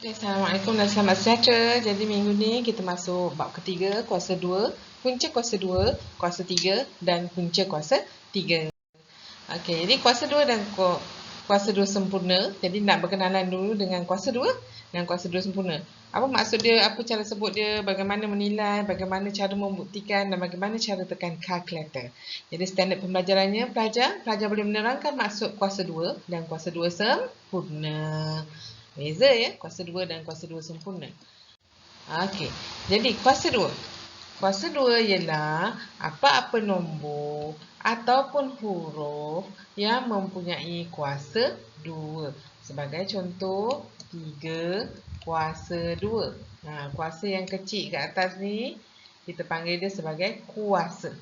Okey, Assalamualaikum dan selamat sejahtera. Jadi minggu ni kita masuk bab ketiga, kuasa 2, punca kuasa 2, kuasa 3 dan punca kuasa 3. Okey, jadi kuasa 2 dan kuasa 2 sempurna. Jadi nak berkenalan dulu dengan kuasa 2 dan kuasa 2 sempurna. Apa maksud dia, apa cara sebut dia, bagaimana menilai, bagaimana cara membuktikan dan bagaimana cara tekan kalkulator. Jadi standard pembelajarannya, pelajar boleh menerangkan maksud kuasa 2 dan kuasa 2 sempurna. Beza ya, kuasa 2 dan kuasa 2 sempurna. Okey, jadi kuasa 2. Kuasa 2 ialah apa-apa nombor ataupun huruf yang mempunyai kuasa 2. Sebagai contoh, 3 kuasa 2. Kuasa yang kecil kat atas ni, kita panggil dia sebagai kuasa.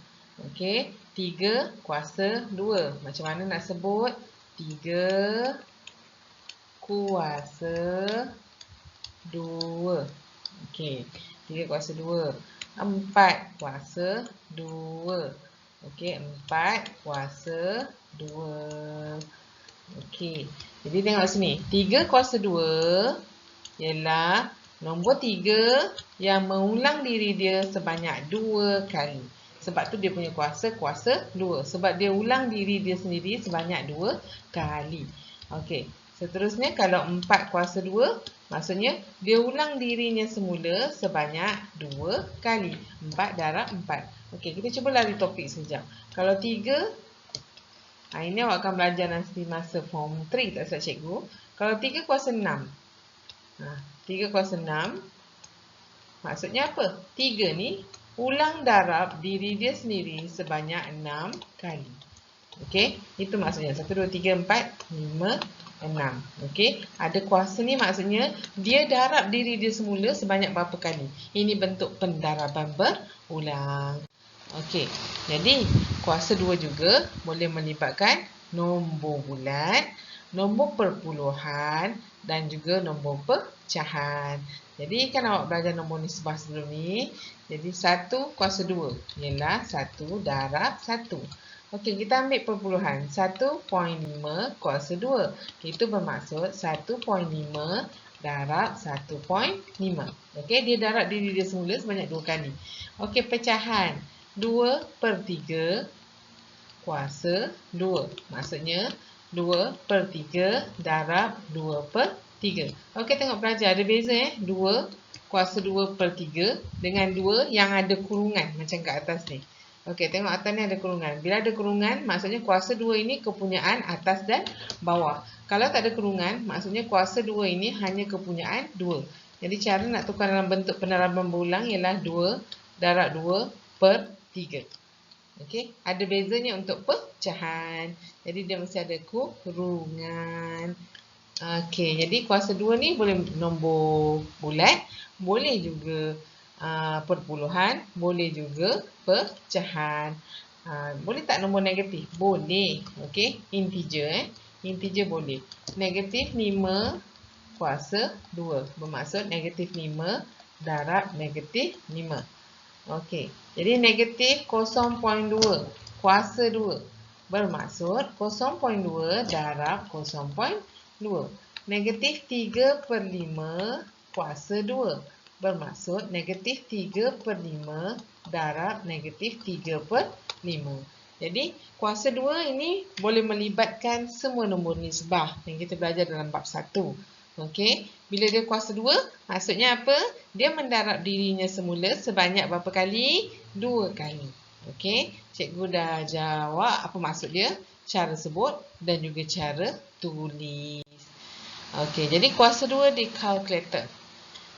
Okey, 3 kuasa 2. Macam mana nak sebut? 3 kuasa 2. Okey, 3 kuasa 2. 4 kuasa 2. Okey, 4 kuasa 2. Okey, jadi tengok sini. 3 kuasa 2 ialah nombor 3 yang mengulang diri dia sebanyak 2 kali. Sebab tu dia punya kuasa 2. Sebab dia ulang diri dia sendiri sebanyak 2 kali. Okey, seterusnya kalau 4 kuasa 2, maksudnya dia ulang dirinya semula sebanyak 2 kali. 4 darab 4. Okey, kita cuba lari topik sekejap. Kalau 3, ini awak akan belajar nanti masa form 3 tak silap cikgu. Kalau 3 kuasa 6. 3 kuasa 6, maksudnya apa? 3 ni ulang darab diri dia sendiri sebanyak 6 kali. Okey, itu maksudnya 1, 2, 3, 4, 5, 6. Okey, ada kuasa ni maksudnya dia darab diri dia semula sebanyak berapa kali. Ini bentuk pendaraban berulang. Okey, jadi kuasa 2 juga boleh melibatkan nombor bulat, nombor perpuluhan dan juga nombor pecahan. Jadi kan awak belajar nombor nisbah sebelum ni. Jadi 1 kuasa 2 ialah 1 darab 1. Okey, kita ambil perpuluhan. 1.5 kuasa 2. Itu bermaksud 1.5 darab 1.5. Okey, dia darab diri dia semula sebanyak 2 kali. Okey, pecahan. 2/3 kuasa 2. Maksudnya 2/3 darab 2/3. Okey, tengok pelajar. Ada beza 2 kuasa 2/3 dengan 2 yang ada kurungan. Macam kat atas ni. Okey, tengok atas ni ada kurungan. Bila ada kurungan, maksudnya kuasa 2 ini kepunyaan atas dan bawah. Kalau tak ada kurungan, maksudnya kuasa 2 ini hanya kepunyaan 2. Jadi cara nak tukar dalam bentuk pendaraban berulang ialah 2 darab 2/3. Okey, ada bezanya untuk pecahan. Jadi dia mesti ada kurungan. Okey, jadi kuasa 2 ni boleh nombor bulat, boleh juga perpuluhan, boleh juga pecahan. Boleh tak nombor negatif? Boleh. Okey, integer integer boleh. Negatif 5 kuasa 2 bermaksud negatif 5 darab negatif 5. Okey, jadi negatif 0.2 kuasa 2 bermaksud 0.2 darab 0.2. Negatif 3/5 kuasa 2 bermaksud negatif 3/5 darab negatif 3/5. Jadi kuasa 2 ini boleh melibatkan semua nombor nisbah yang kita belajar dalam bab 1. Okey, bila dia kuasa 2, maksudnya apa? Dia mendarab dirinya semula sebanyak berapa kali? 2 kali. Okey, cikgu dah jawab apa maksud dia, cara sebut dan juga cara tulis. Okey, jadi kuasa 2 di kalkulator.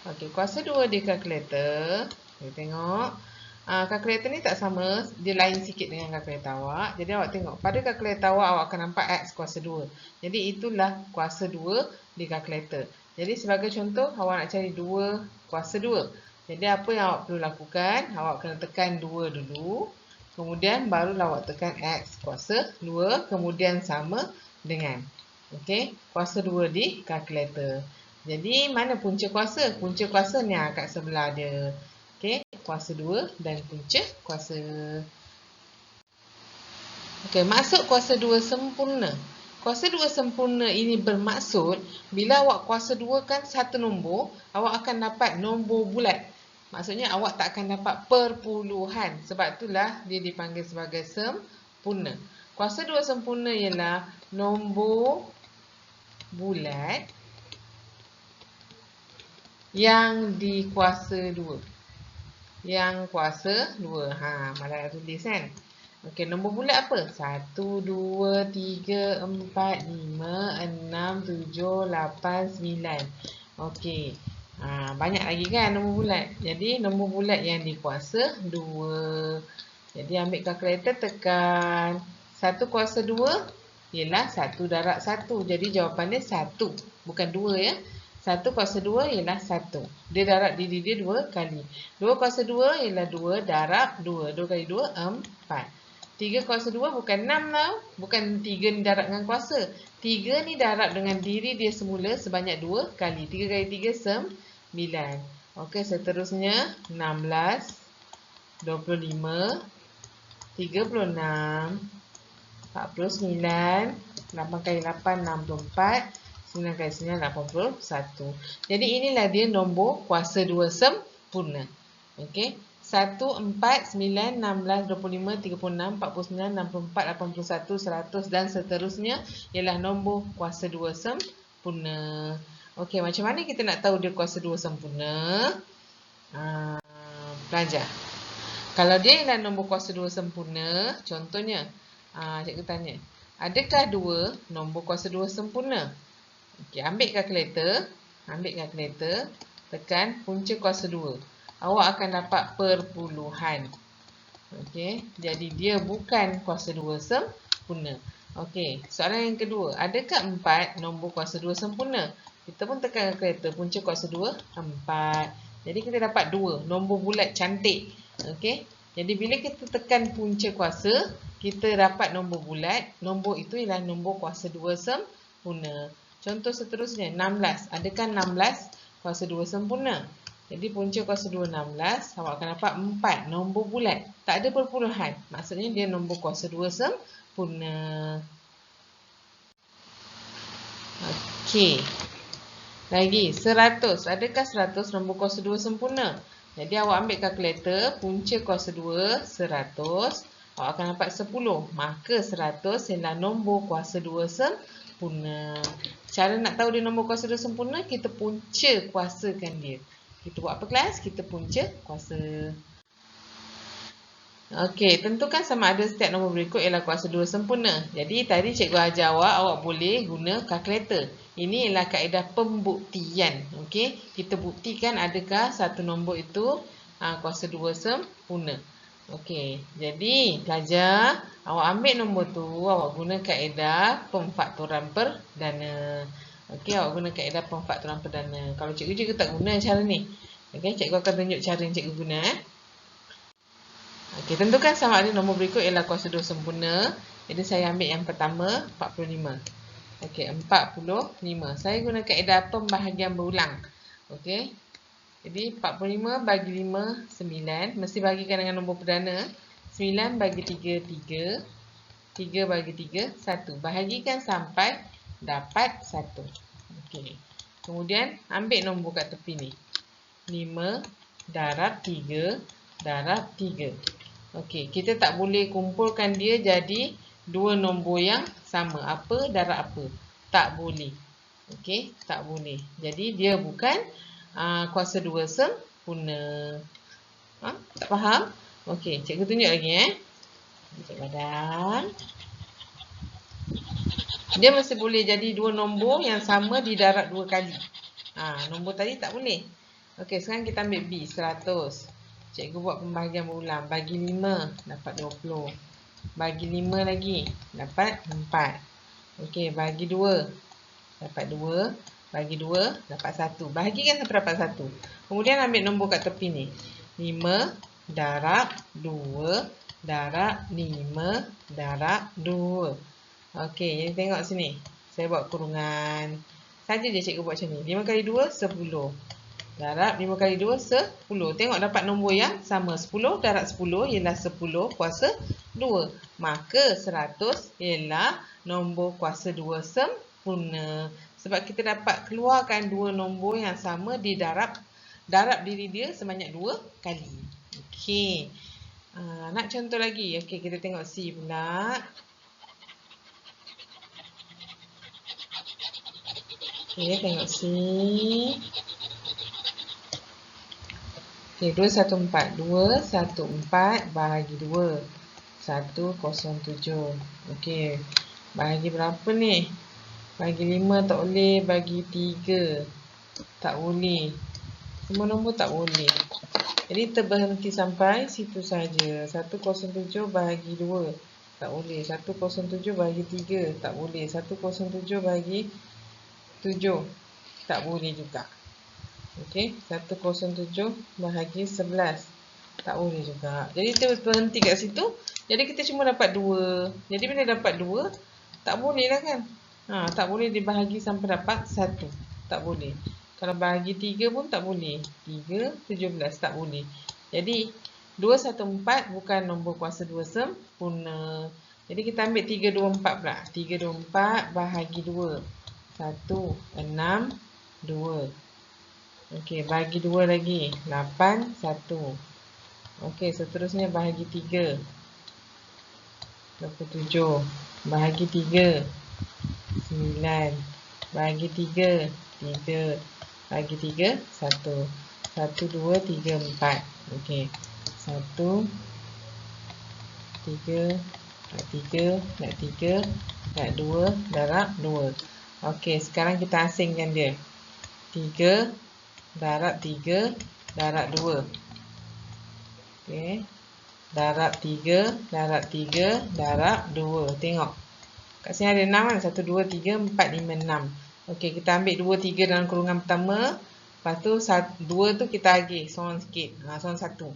Okey, kuasa 2 di kalkulator. Kita tengok. Kalkulator ni tak sama. Dia lain sikit dengan kalkulator awak. Jadi awak tengok. Pada kalkulator awak akan nampak X kuasa 2. Jadi itulah kuasa 2 di kalkulator. Jadi sebagai contoh, awak nak cari 2 kuasa 2. Jadi apa yang awak perlu lakukan? Awak kena tekan 2 dulu. Kemudian barulah awak tekan X kuasa 2. Kemudian sama dengan. Okey, kuasa 2 di kalkulator. Jadi mana punca kuasa? Punca kuasa ni kat sebelah dia. Okey, kuasa 2 dan punca kuasa. Okey, maksud kuasa 2 sempurna Kuasa 2 sempurna ini bermaksud bila awak kuasa 2 kan satu nombor, awak akan dapat nombor bulat. Maksudnya awak tak akan dapat perpuluhan. Sebab itulah dia dipanggil sebagai sempurna. Kuasa 2 sempurna ialah nombor bulat yang dikuasa 2. Yang kuasa 2. Malah tulis kan. Okey, nombor bulat apa? 1, 2, 3, 4, 5, 6, 7, 8, 9. Okey. Banyak lagi kan nombor bulat. Jadi, nombor bulat yang dikuasa 2. Jadi, ambil kalkulator, tekan 1 kuasa 2 ialah 1 darab 1. Jadi, jawapannya 1. Bukan 2 ya. 1 kuasa 2 ialah 1. Dia darab diri dia 2 kali. 2 kuasa 2 ialah 2 darab 2. 2 kali 2, 4. 3 kuasa 2 bukan 6 tau. Bukan 3 ni darab dengan kuasa. 3 ni darab dengan diri dia semula sebanyak 2 kali. 3 kali 3, 9. Okey, seterusnya 16, 25, 36, 49, 8 kali 8, 64, 9 kali 9, 81. Jadi inilah dia nombor kuasa 2 sempurna. Okey. 1, 4, 9, 16, 25, 36, 49, 64, 81, 100 dan seterusnya ialah nombor kuasa 2 sempurna. Okey, macam mana kita nak tahu dia kuasa 2 sempurna? Belajar. Kalau dia ialah nombor kuasa 2 sempurna, contohnya, cikgu tanya, adakah 2 nombor kuasa 2 sempurna? Okey, ambil kalkulator, tekan punca kuasa 2. Awak akan dapat perpuluhan. Okey, jadi dia bukan kuasa 2 sempurna. Okey, soalan yang kedua, adakah 4 nombor kuasa 2 sempurna? Kita pun tekan kalkulator, punca kuasa 2, 4. Jadi kita dapat 2 nombor bulat cantik. Okey, jadi bila kita tekan punca kuasa, kita dapat nombor bulat. Nombor itu ialah nombor kuasa 2 sempurna. Contoh seterusnya, 16. Adakah 16 kuasa 2 sempurna? Jadi punca kuasa 2, 16. Awak akan dapat 4 nombor bulat. Tak ada perpuluhan. Maksudnya dia nombor kuasa 2 sempurna. Okey. Lagi, 100. Adakah 100 nombor kuasa 2 sempurna? Jadi awak ambil kalkulator, punca kuasa 2, 100. Awak akan dapat 10. Maka 100 ialah nombor kuasa 2 sempurna. Cara nak tahu dia nombor kuasa 2 sempurna, kita punca kuasakan dia. Kita buat apa kelas? Kita punca kuasa. Okey, tentukan sama ada setiap nombor berikut ialah kuasa 2 sempurna. Jadi tadi cikgu ajar awak boleh guna kalkulator. Ini ialah kaedah pembuktian. Okey, kita buktikan adakah satu nombor itu kuasa 2 sempurna. Okey, jadi pelajar, awak ambil nombor tu, awak guna kaedah pemfaktoran perdana. Okey, awak guna kaedah pemfaktoran perdana. Kalau cikgu tak guna cara ni. Okey, cikgu akan tunjuk cara yang cikgu guna. Okey, tentukan sama ada nombor berikut ialah kuasa 2 sempurna. Jadi saya ambil yang pertama, 45. Okey, 45. Saya guna kaedah pembahagian berulang. Okey. Jadi 45 bagi 5, 9. Mesti bagikan dengan nombor perdana. 9 bagi 3, 3. 3 bagi 3, 1. Bahagikan sampai dapat 1. Okey. Kemudian ambil nombor kat tepi ni. 5 darab 3 darab 3. Okey, kita tak boleh kumpulkan dia jadi dua nombor yang sama. Apa darab apa? Tak boleh. Okey, tak boleh. Jadi dia bukan kuasa 2 sempurna. Tak faham? Okey, cikgu tunjuk lagi Cek badan. Dia mesti boleh jadi dua nombor yang sama didarab 2 kali. Nombor tadi tak boleh. Okey, sekarang kita ambil B, 100. Cikgu buat pembahagian berulang. Bagi 5, dapat 20. Bagi 5 lagi, dapat 4. Okey, bagi 2, dapat 2. Bagi 2, dapat 1. Bahagikan sampai dapat 1. Kemudian ambil nombor kat tepi ni. 5 darab 2 darab 5 darab 2. Okey, jadi tengok sini. Saya buat kurungan. Saja je cikgu buat macam ni. 5 kali 2, 10. Darab 5 kali 2, 10. Tengok dapat nombor yang sama. 10 darab 10 ialah 10 kuasa 2. 2. Maka 100 ialah nombor kuasa 2 sempurna. Sebab kita dapat keluarkan dua nombor yang sama di darab diri dia sebanyak 2 kali. Okey. Nak contoh lagi. Okey, kita tengok C pula. Okey, tengok C. Okey, 214. 214 bahagi 2. 107. Okey, bahagi berapa ni? Bagi 5 tak boleh, bagi 3 tak boleh. Semua nombor tak boleh. Jadi terberhenti sampai situ saja. 107 bahagi 2 tak boleh. 107 bahagi 3 tak boleh. 107 bahagi 7 tak boleh juga. Okey, 107 bahagi 11 tak boleh juga. Jadi kita berhenti kat situ. Jadi kita cuma dapat 2. Jadi bila dapat 2, tak boleh lah kan? Tak boleh dibahagi sampai dapat 1. Tak boleh. Kalau bahagi 3 pun tak boleh. 3, 17 tak boleh. Jadi 214 bukan nombor kuasa 2 sempurna. Jadi kita ambil 324 pula. 324 bahagi 2. 1, 6, 2. Okey, bahagi 2 lagi. 8, 1. Okey, seterusnya bahagi 3. 27. Bahagi 3. 9. Bahagi 3. 3. Bahagi 3. 1. 1, 2, 3, 4. Okey. 1, 3, nak 3, nak 3, nak 2, darab 2. Okey, sekarang kita asingkan dia. 3, darab 3, darab 2. Okey. Darab 3, darab 3, darab 2. Tengok. Kat sini ada 6 kan? 1, 2, 3, 4, 5, 6. Okey, kita ambil 2, 3 dalam kurungan pertama. Lepas tu 2 tu kita agih. Sorang sikit. Sorang 1.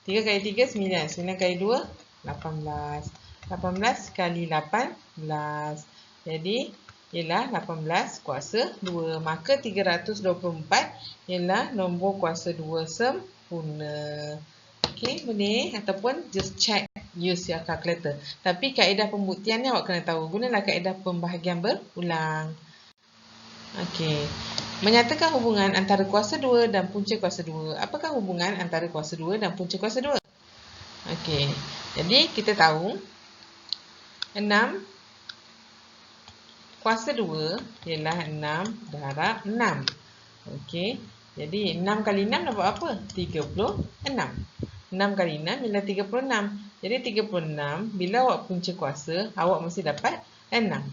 3 kali 3, 9. 9 kali 2, 18. 18 kali 18. Jadi, ialah 18 kuasa 2. Maka 324 ialah nombor kuasa 2 sempurna. Okey, boleh. Ataupun just check, use your calculator. Tapi kaedah pembuktiannya awak kena tahu. Gunalah kaedah pembahagian berulang. Okey. Menyatakan hubungan antara kuasa 2 dan punca kuasa 2. Apakah hubungan antara kuasa 2 dan punca kuasa 2? Okey. Jadi, kita tahu 6 kuasa 2 ialah 6 darab 6. Okey. Jadi, 6 kali 6 dapat apa? 36. 6 kali 6 ialah 36. Jadi, 36, bila awak punca kuasa, awak mesti dapat 6.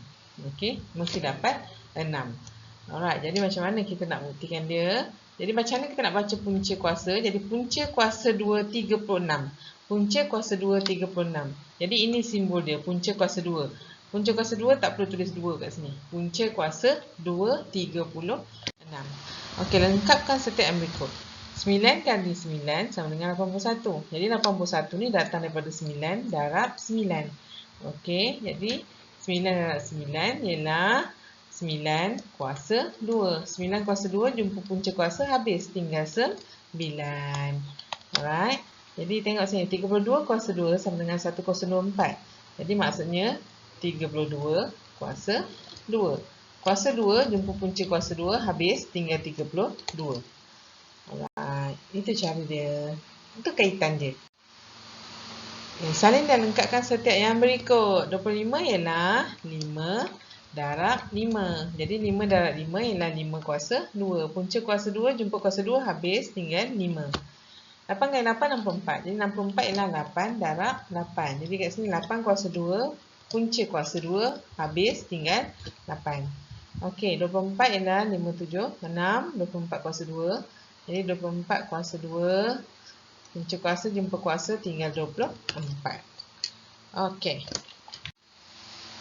Okey. Mesti dapat 6. Alright, jadi macam mana kita nak buktikan dia? Jadi macam mana kita nak baca punca kuasa? Jadi punca kuasa 2, 36. Punca kuasa 2, 36. Jadi ini simbol dia, punca kuasa 2. Punca kuasa 2 tak perlu tulis 2 kat sini. Punca kuasa 2, 36. Okey, lengkapkan setiap yang berikut. 9 kali 9 sama dengan 81. Jadi 81 ni datang daripada 9 darab 9. Okey, jadi 9 darab 9 ialah 9 kuasa 2. 9 kuasa 2 jumpa punca kuasa habis. Tinggal 9. Alright. Jadi tengok sini. 32 kuasa 2 sama dengan 1 kuasa 24. Jadi maksudnya 32 kuasa 2. Kuasa 2 jumpa punca kuasa 2 habis. Tinggal 32. Alright. Itu cara dia. Itu kaitan dia. Salin dan lengkapkan setiap yang berikut. 25 ialah 5 darab 5. Jadi 5 darab 5 ialah 5 kuasa 2. Punca kuasa 2 jumpa kuasa 2 habis. Tinggal 5. 8 kali 8, 64. Jadi 64 ialah 8 darab 8. Jadi kat sini 8 kuasa 2. Punca kuasa 2 habis. Tinggal 8. Okey, 24 ialah 5, 7, 6. 24 kuasa 2. Jadi 24 kuasa 2. Punca kuasa jumpa kuasa tinggal 24. Okey.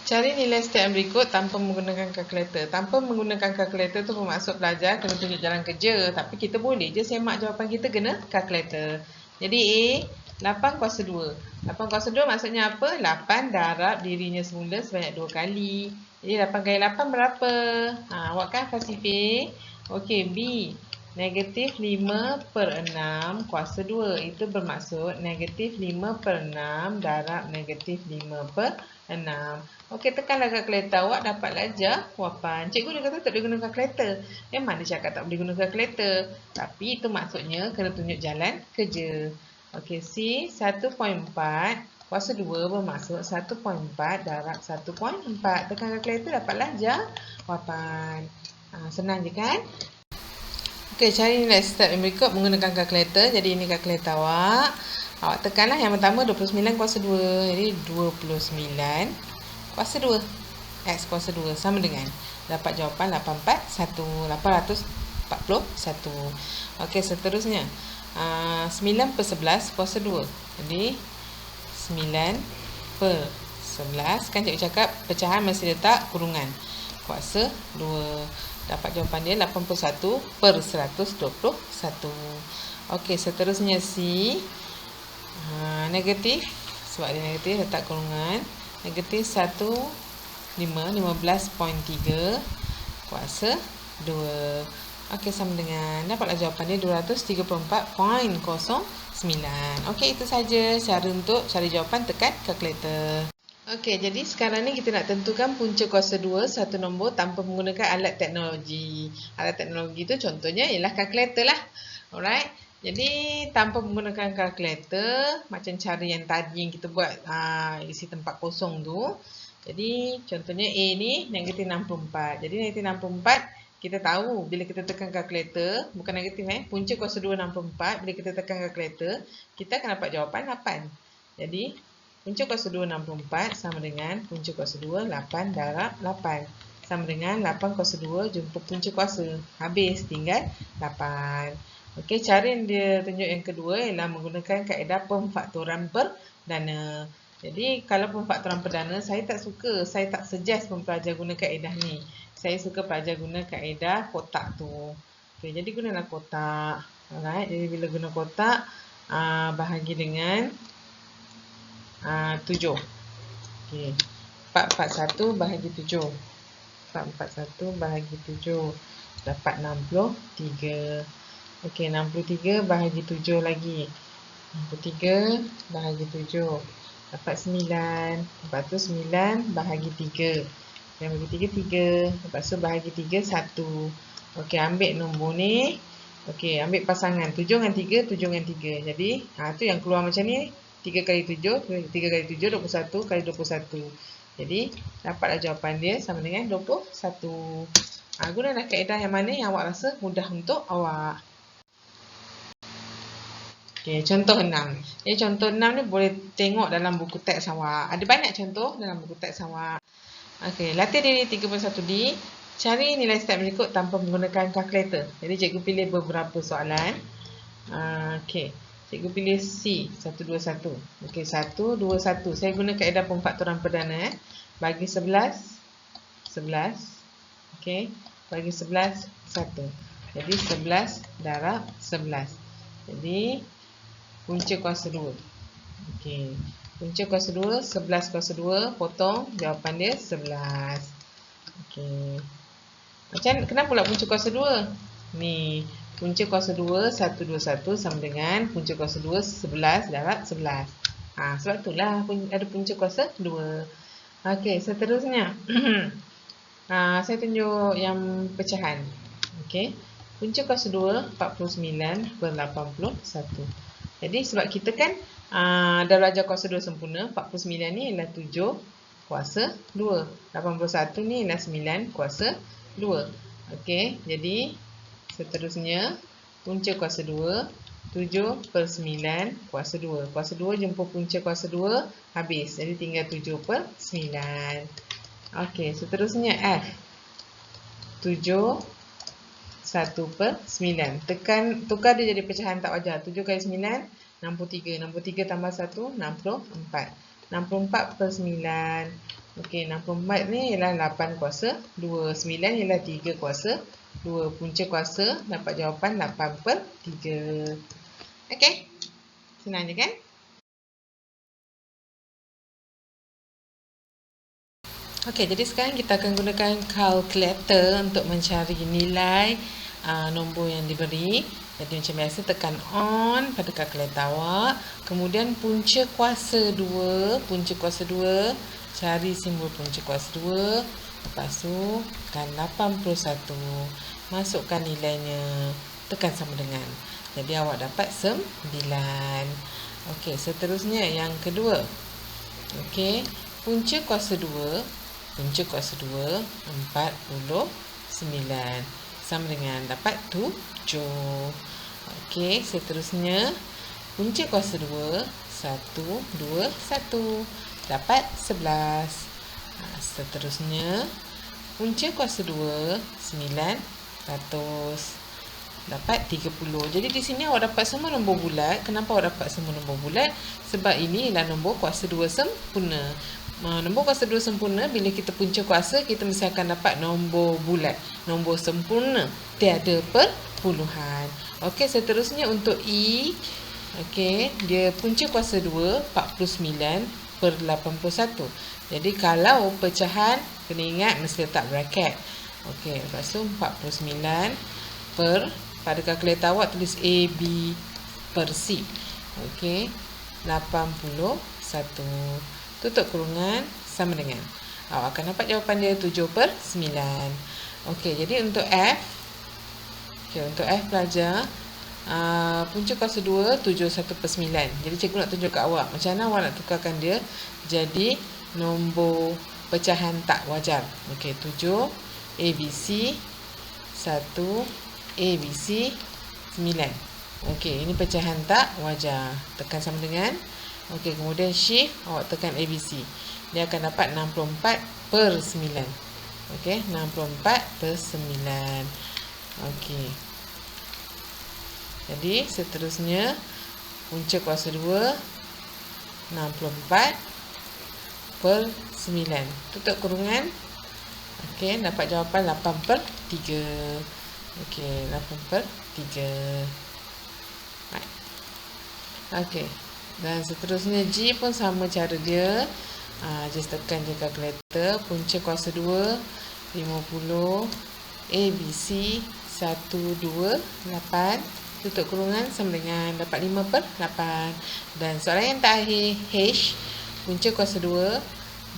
Cari nilai setiap yang berikut tanpa menggunakan kalkulator. Tanpa menggunakan kalkulator tu bermaksud pelajar kena tunjuk jalan kerja. Tapi kita boleh je semak jawapan kita kena kalkulator. Jadi A, 8 kuasa 2. 8 kuasa 2 maksudnya apa? 8 darab dirinya semula sebanyak 2 kali. Jadi 8 kali 8 berapa? Awak kan Fasifik? Okey, B. Negatif 5 per 6 kuasa 2. Itu bermaksud negatif 5 per 6 darab negatif 5 per 6. Okey, tekanlah kalkulator. Awak dapatlah jawapan. Cikgu dia kata tak boleh guna kalkulator. Memang dia cakap tak boleh guna kalkulator. Tapi itu maksudnya kena tunjuk jalan kerja. Okey, C 1.4 kuasa 2 bermaksud 1.4 darab 1.4. Tekan kalkulator dapatlah jawapan. Senang je kan? Okey, cari nilai step yang berikut menggunakan kalkulator. Jadi ini kalkulator awak. Awak tekanlah yang pertama 29 kuasa 2. Jadi 29 kuasa 2. X kuasa 2 sama dengan. Dapat jawapan 841. Okey, seterusnya. 9 per 11 kuasa 2. Jadi 9 per 11. Kan cikgu cakap pecahan masih letak kurungan. Kuasa 2. Dapat jawapan dia 81 per 121. Okey, seterusnya C. Negatif. Sebab dia negatif, letak kurungan. Negatif 15.3 kuasa 2. Okey, sama dengan. Dapatlah jawapan dia 234.09. Okey, itu saja cara untuk cari jawapan tekan kalkulator. Okey, jadi sekarang ni kita nak tentukan punca kuasa 2 satu nombor tanpa menggunakan alat teknologi. Alat teknologi tu contohnya ialah kalkulator lah. Alright. Jadi tanpa menggunakan kalkulator, macam cara yang tadi yang kita buat isi tempat kosong tu. Jadi contohnya A ni negatif 64. Jadi negatif 64 kita tahu bila kita tekan kalkulator, bukan negatif punca kuasa 2 64, bila kita tekan kalkulator, kita akan dapat jawapan 8. Jadi punca kuasa 2 64 sama dengan punca kuasa 2 8 darab 8. Sama dengan 8 kuasa 2 jumpa punca kuasa. Habis tinggal 8. Okey, cara yang dia tunjuk yang kedua ialah menggunakan kaedah pemfaktoran perdana. Jadi kalau pemfaktoran perdana saya tak suka, saya tak suggest pempelajar guna kaedah ni. Saya suka pelajar guna kaedah kotak tu. Okey, jadi gunalah kotak. Alright, jadi bila guna kotak bahagi dengan 7. Okey. 441 bahagi 7. 441 bahagi 7 dapat 63. Okey, 63 bahagi 7 lagi. 63 bahagi 7 dapat 9. Lepas tu 9 bahagi 3. Yang bagi 3 3. Lepas tu bahagi 3 1. Okey, ambil nombor ni. Okey, ambil pasangan 7 dengan 3, 7 dengan 3. Jadi, tu yang keluar macam ni. 3 kali 7, 3 kali 7, 21 kali 21. Jadi, dapatlah jawapan dia sama dengan 21. Gunalah kaedah yang mana yang awak rasa mudah untuk awak. Okey, contoh 6. Jadi, contoh 6 ni boleh tengok dalam buku teks awak. Ada banyak contoh dalam buku teks awak. Okey, latih diri 3.1D. Cari nilai step berikut tanpa menggunakan kalkulator. Jadi, cikgu pilih beberapa soalan. Okey. Cikgu pilih C, 121. Okey, 121. Saya guna kaedah pemfaktoran perdana. Bagi 11, 11. Okey, bagi 11, 1. Jadi, 11 darab 11. Jadi, punca kuasa 2. Okey, punca kuasa 2, 11 kuasa 2, potong, jawapan dia 11. Okey. Kenapa pula punca kuasa 2? Ni. Punca kuasa 2, 121 sama dengan punca kuasa 2, 11 darab 11. Sebab itulah ada punca kuasa 2. Okey, seterusnya. Saya tunjuk yang pecahan. Okey. Punca kuasa 2, 49 per 81. Jadi, sebab kita kan dah belajar kuasa 2 sempurna, 49 ni ialah 7 kuasa 2. 81 ni ialah 9 kuasa 2. Okey, jadi seterusnya, punca kuasa 2, 7 per 9 kuasa 2. Kuasa 2 jumpa punca kuasa 2, habis. Jadi, tinggal 7 per 9. Okey, seterusnya F. 7, 1 per 9. Tukar dia jadi pecahan tak wajar. 7 kali 9, 63. 63 tambah 1, 64. 64 per 9. Okey, 64 ni ialah 8 kuasa 2. 9 ialah 3 kuasa 2. Punca kuasa dapat jawapan 8 per 3. Okey. Senang je kan? Okey, jadi sekarang kita akan gunakan kalkulator untuk mencari nilai nombor yang diberi. Jadi macam biasa tekan on pada kalkulator awak. Kemudian punca kuasa 2. Punca kuasa 2. Cari simbol punca kuasa 2. Lepas tu tekan 81. Masukkan nilainya. Tekan sama dengan. Jadi awak dapat 9. Okey, seterusnya yang kedua. Okey, punca kuasa 2. Punca kuasa 2 49 sama dengan dapat 7. Okey, seterusnya punca kuasa 2 1 2 1 dapat 11. Seterusnya punca kuasa 2 900 dapat 30. Jadi di sini awak dapat semua nombor bulat. Kenapa awak dapat semua nombor bulat? Sebab ini ialah nombor kuasa 2 sempurna. Nombor kuasa 2 sempurna, bila kita punca kuasa, kita mesti akan dapat nombor bulat. Nombor sempurna, tiada perpuluhan. Okey, seterusnya untuk E. Okey, dia punca kuasa 2 49/81. Jadi kalau pecahan, kena ingat mesti letak bracket. Okey, lepas tu 49 pada kalkulator awak tulis A, B per C. Okey, 81. Tutup kurungan sama dengan. Awak akan dapat jawapan dia 7/9. Okey, jadi untuk F. Okey, untuk F pelajar, punca kuasa 2 71/9. Jadi cikgu nak tunjuk kat awak macam mana awak nak tukarkan dia jadi nombor pecahan tak wajar. Okey, 7 ABC 1 ABC 9. Okey, ini pecahan tak wajar. Tekan sama dengan. Okey, kemudian shift awak tekan ABC. Dia akan dapat 64/9. Okey, 64/9. Okey. Jadi seterusnya punca kuasa 2 64/9. Tutup kurungan. Okey, dapat jawapan 8/3. Okey, 8/3. Right. Okey. Dan seterusnya G pun sama cara dia. Just tekan je kalkulator. Punca kuasa 2 50 ABC 128. Tutup kurungan sama dengan dapat 5/8. Dan soalan yang terakhir H. Punca kuasa 2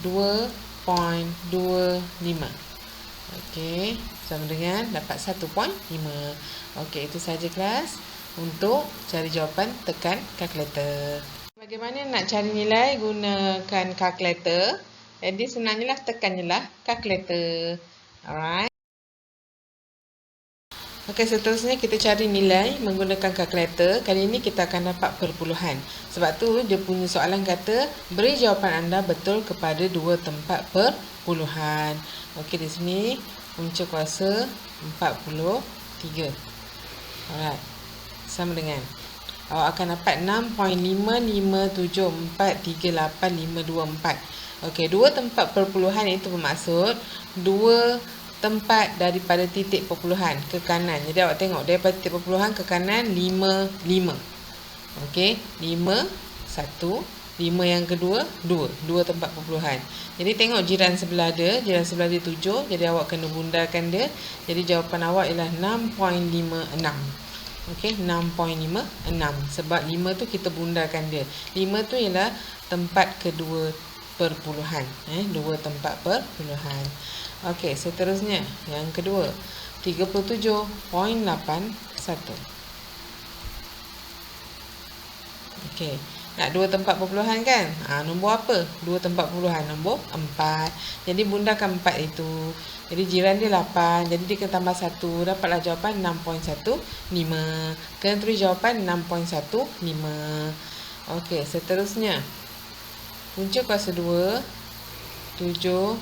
2.25. Okey, sama dengan dapat 1.5. Okey, itu saja kelas. Untuk cari jawapan, tekan kalkulator. Bagaimana nak cari nilai gunakan kalkulator? Jadi sebenarnya lah tekan je lah kalkulator. Alright. Okey, seterusnya kita cari nilai menggunakan kalkulator. Kali ini kita akan dapat perpuluhan. Sebab tu dia punya soalan kata beri jawapan anda betul kepada 2 tempat perpuluhan. Okey, di sini punca kuasa 43. Alright. Sama dengan awak akan dapat 6.557438.524. Okey, 2 tempat perpuluhan itu bermaksud 2 tempat daripada titik perpuluhan ke kanan. Jadi awak tengok daripada titik perpuluhan ke kanan 5, 5. Okey, 5, 1, 5 yang kedua 2 tempat perpuluhan. Jadi tengok jiran sebelah dia 7. Jadi awak kena bundarkan dia. Jadi jawapan awak ialah 6.56. Okey, 6.56. Sebab 5 tu kita bundarkan dia. 5 tu ialah tempat kedua perpuluhan. 2 tempat perpuluhan. Okey, seterusnya yang kedua 37.81. Okey, nak 2 tempat perpuluhan kan? Nombor apa? 2 tempat perpuluhan, nombor 4. Jadi bundarkan 4 itu. Jadi jiran dia 8. Jadi dia kena tambah 1. Dapatlah jawapan 6.15. Kena tulis jawapan 6.15. Okey, seterusnya punca kuasa 2 7/15.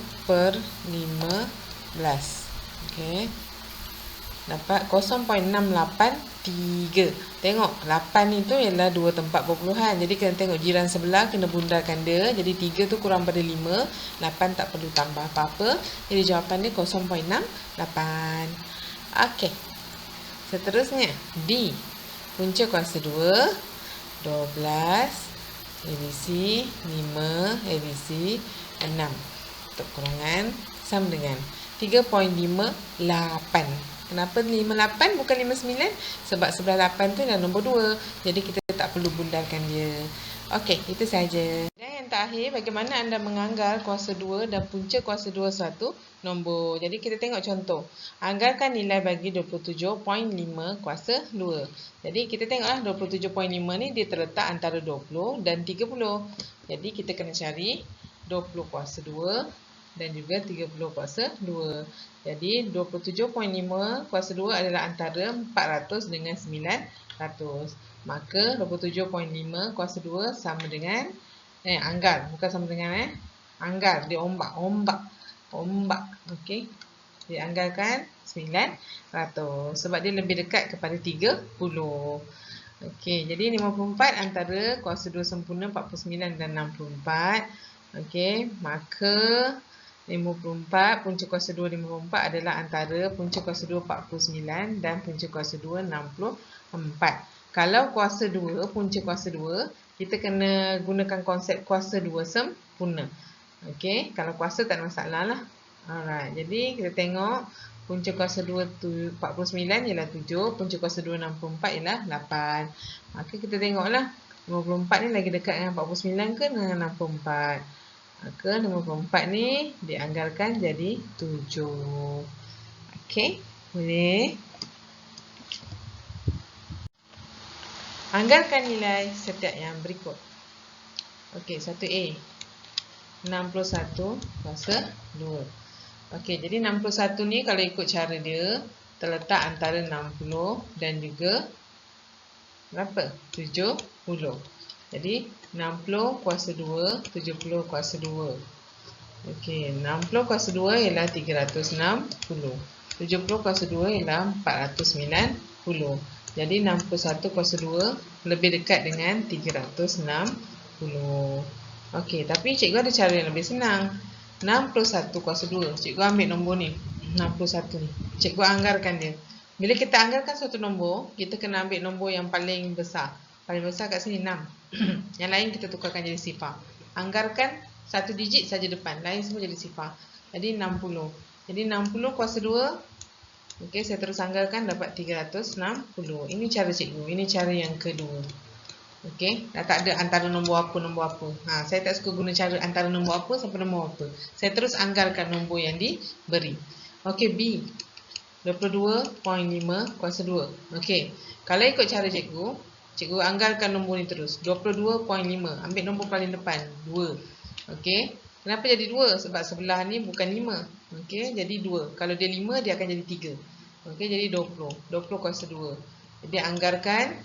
Okey, dapat 0.683. Tengok 8 itu ialah 2 tempat perpuluhan. Jadi kena tengok jiran sebelah, kena bundarkan dia. Jadi 3 tu kurang pada 5. 8 tak perlu tambah apa-apa. Jadi jawapan dia 0.68. Okey, seterusnya D. Punca kuasa 2 12 ABC 5 ABC 6. Tutup kurungan sama dengan 3.58. Kenapa 58 bukan 59? Sebab sebelah 8 tu adalah nombor 2. Jadi kita tak perlu bundarkan dia. Okey, itu saja. Dan yang terakhir, bagaimana anda menganggar kuasa 2 dan punca kuasa 2 satu nombor. Jadi kita tengok contoh. Anggarkan nilai bagi 27.5 kuasa 2. Jadi kita tengoklah 27.5 ni dia terletak antara 20 dan 30. Jadi kita kena cari 20 kuasa 2 dan juga 30 kuasa 2. Jadi 27.5 kuasa 2 adalah antara 400 dengan 900. Maka 27.5 kuasa 2 sama dengan anggar, bukan sama dengan anggar, dia ombak. Okey. Dianggarkan 900 sebab dia lebih dekat kepada 30. Okey, jadi 54 antara kuasa 2 sempurna 49 dan 64. Okey, maka 54 punca kuasa 2 54 adalah antara punca kuasa 2 49 dan punca kuasa 2 64. Kalau kuasa 2, punca kuasa 2, kita kena gunakan konsep kuasa 2 sempurna. Okey, kalau kuasa tak ada masalah lah. Alright, jadi kita tengok punca kuasa 2 tu 49 ialah 7, punca kuasa 2 64 ialah 8. Maka kita tengoklah 54 ni lagi dekat dengan 49 ke dengan 64. Maka 54 ni dianggarkan jadi 7. Okey, boleh. Anggarkan nilai setiap yang berikut. Okey, 1A. 61 kuasa 2. Okey, jadi 61 ni kalau ikut cara dia, terletak antara 60 dan juga berapa? 70. Jadi, 60 kuasa 2, 70 kuasa 2. Okey, 60 kuasa 2 ialah 360. 70 kuasa 2 ialah 490. Jadi 61 kuasa 2 lebih dekat dengan 360. Okey, tapi cikgu ada cara yang lebih senang. 61 kuasa 2. Cikgu ambil nombor ni. 61 ni. Cikgu anggarkan dia. Bila kita anggarkan suatu nombor, kita kena ambil nombor yang paling besar. Paling besar kat sini 6. Yang lain kita tukarkan jadi sifar. Anggarkan satu digit saja depan. Lain semua jadi sifar. Jadi 60. Jadi 60 kuasa 2. Okey, saya terus anggarkan dapat 360. Ini cara cikgu. Ini cara yang kedua. Okey, dah tak ada antara nombor apa. Saya tak suka guna cara antara nombor apa sampai nombor apa. Saya terus anggarkan nombor yang diberi. Okey, B. 22.5 kuasa 2. Okey, kalau ikut cara cikgu, cikgu anggarkan nombor ni terus. 22.5. Ambil nombor paling depan. 2. Okey. Kenapa jadi 2? Sebab sebelah ni bukan 5. Okey, jadi 2. Kalau dia 5, dia akan jadi 3. Okey, jadi 20. 20 kuasa 2. Jadi anggarkan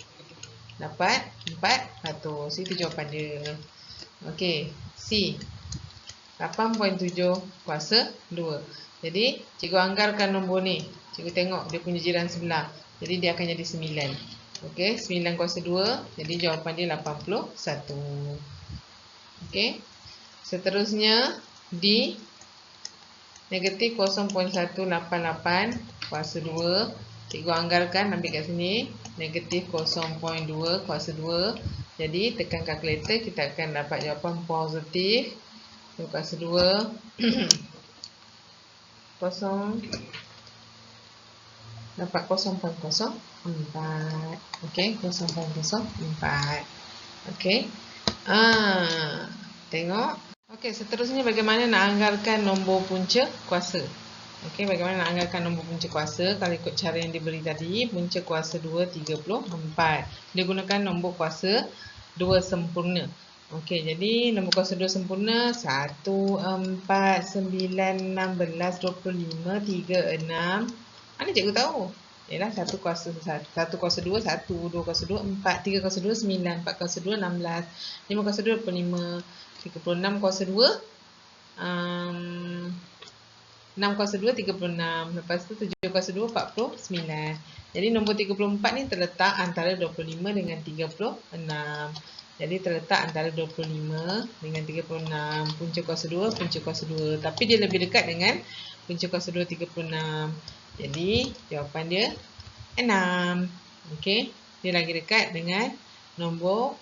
dapat 400. Itu jawapan dia. Okey, C. 8.7 kuasa 2. Jadi, cikgu anggarkan nombor ni. Cikgu tengok dia punya jiran sebelah. Jadi, dia akan jadi 9. Okey, 9 kuasa 2. Jadi, jawapan dia 81. Okey. Seterusnya, D. Negatif 0.188 kuasa 2. Cikgu anggarkan, ambil kat sini. Negatif 0.2 kuasa 2. Jadi, tekan kalkulator, kita akan dapat jawapan positif. Kuasa 2. 0. Dapat 0.04. Okey, 0.04. Okey. Tengok. Okey, seterusnya bagaimana nak anggarkan nombor punca kuasa. Okey, bagaimana nak anggarkan nombor punca kuasa. Kalau ikut cara yang diberi tadi, punca kuasa 2, 34. Dia gunakan nombor kuasa 2 sempurna. Okey, jadi nombor kuasa 2 sempurna 1, 4, 9, 16, 25, 36. Mana cikgu tahu? Ialah 1 kuasa 1. 1 kuasa 2, 1. 2 kuasa 2, 4. 3 kuasa 2, 9. 4 kuasa 2, 16. 5 kuasa 2, 25. 36 kuasa 2. 6 kuasa 2, 36. Lepas tu 7 kuasa 2, 49. Jadi nombor 34 ni terletak antara 25 dengan 36. Jadi terletak antara 25 dengan 36. Punca kuasa 2, punca kuasa 2. Tapi dia lebih dekat dengan punca kuasa 2, 36. Jadi jawapan dia 6. Okey, dia lagi dekat dengan nombor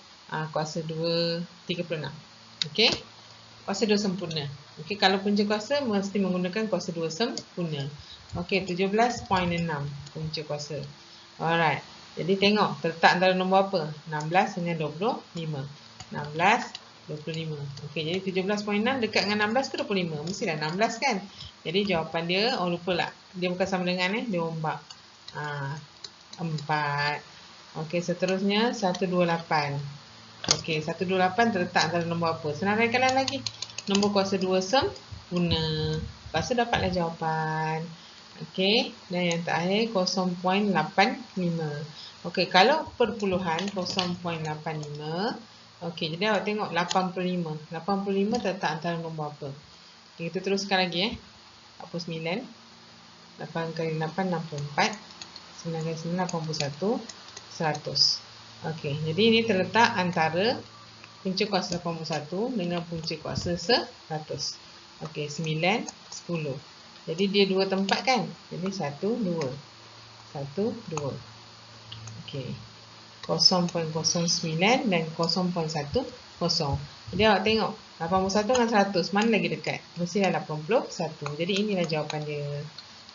kuasa 2, 36. Okey, kuasa 2 sempurna. Okey, kalau punca kuasa mesti menggunakan kuasa 2 sempurna. Okey, 17.6 punca kuasa. Alright. Jadi tengok terletak antara nombor apa? 16 dengan 25. 16, 25. Okey, jadi 17.6 dekat dengan 16 ke 25? Mestilah 16 kan? Jadi jawapan dia, oh lupa lah. Dia bukan sama dengan dia ombak. 4. Okey, seterusnya 128. Okey, 128 terletak antara nombor apa? Senang raikanlah lagi. Nombor kuasa 2 sempurna. Lepas tu dapatlah jawapan. Okey, dan yang terakhir 0.85. Okey, kalau perpuluhan 0.85. Okey, jadi awak tengok 85. 85 terletak antara nombor apa? Okay, kita teruskan lagi 49. 8 kali 8, 64. 9 kali 9, 81. 100. Okey, jadi ini terletak antara punca kuasa 81 dengan punca kuasa 100. Okey, 9, 10. Jadi dia dua tempat kan? Jadi 1, 2. 1, 2. Okey. 0.09 dan 0.10. Jadi awak tengok 81 dengan 100 mana lagi dekat? Mestilah 81. Jadi inilah jawapan dia.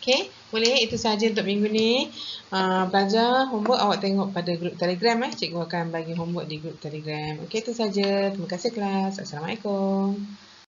Okey, boleh. Itu sahaja untuk minggu ni. Pelajar homework awak tengok pada grup Telegram. Cikgu akan bagi homework di grup Telegram. Okey, itu sahaja. Terima kasih kelas. Assalamualaikum.